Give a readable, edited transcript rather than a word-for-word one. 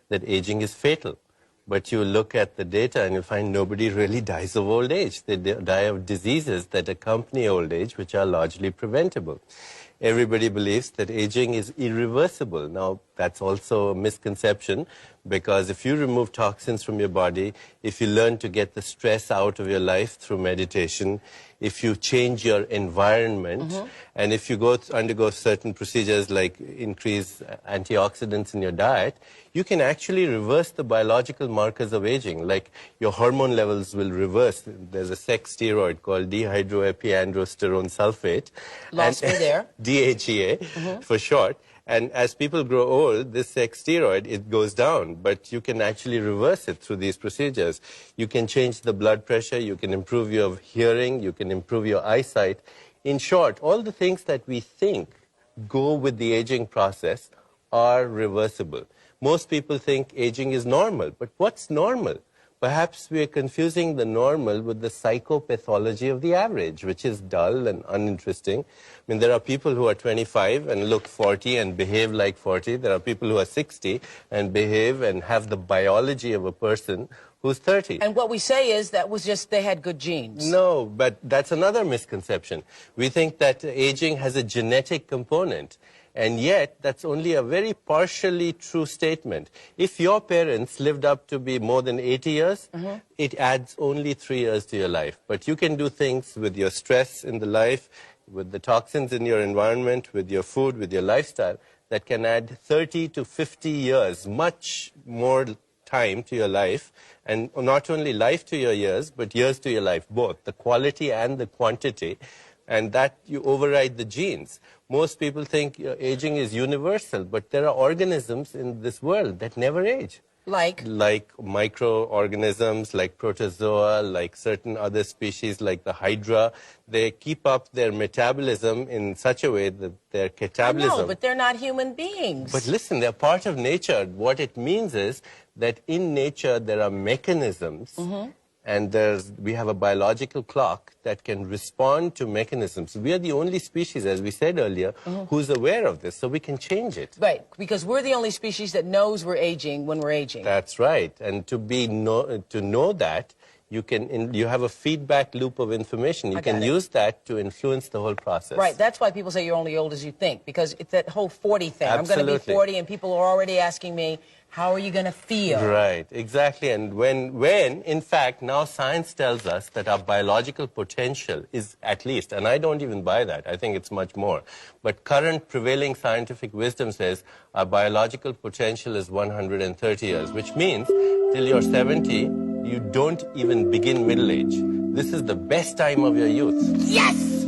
that aging is fatal. But you look at the data and you find nobody really dies of old age. They die of diseases that accompany old age, which are largely preventable. Everybody believes that aging is irreversible. Now, that's also a misconception, because if you remove toxins from your body, if you learn to get the stress out of your life through meditation, if you change your environment, and if you undergo certain procedures like increase antioxidants in your diet, you can actually reverse the biological markers of aging. Like your hormone levels will reverse. There's a sex steroid called dehydroepiandrosterone sulfate. Lost me there. DHEA for short. And as people grow old, this sex steroid, it goes down, but you can actually reverse it through these procedures. You can change the blood pressure, you can improve your hearing, you can improve your eyesight. In short, all the things that we think go with the aging process are reversible. Most people think aging is normal, but what's normal? Perhaps we are confusing the normal with the psychopathology of the average, which is dull and uninteresting. I mean, there are people who are 25 and look 40 and behave like 40. There are people who are 60 and behave and have the biology of a person who's 30. And what we say is that was just they had good genes. No, but that's another misconception. We think that aging has a genetic component. And yet, that's only a very partially true statement. If your parents lived up to be more than 80 years, it adds only 3 years to your life. But you can do things with your stress in the life, with the toxins in your environment, with your food, with your lifestyle, that can add 30 to 50 years, much more time to your life. And not only life to your years, but years to your life, both, the quality and the quantity. And that you override the genes. Most people think aging is universal, but there are organisms in this world that never age. Like? Like microorganisms, like protozoa, like certain other species like the hydra. They keep up their metabolism in such a way that their catabolism... I know, but they're not human beings. But listen, they're part of nature. What it means is that in nature there are mechanisms and we have a biological clock that can respond to mechanisms. We are the only species, as we said earlier, who's aware of this, so we can change it. Right, because we're the only species that knows we're aging when we're aging. That's right, and to know that, you have a feedback loop of information. You can use that to influence the whole process. Right, that's why people say you're only old as you think, because it's that whole 40 thing. Absolutely. I'm going to be 40 and people are already asking me, how are you going to feel? Right, exactly. And when, in fact, now science tells us that our biological potential is at least, and I don't even buy that, I think it's much more, but current prevailing scientific wisdom says our biological potential is 130 years, which means till you're 70, you don't even begin middle age. This is the best time of your youth. Yes!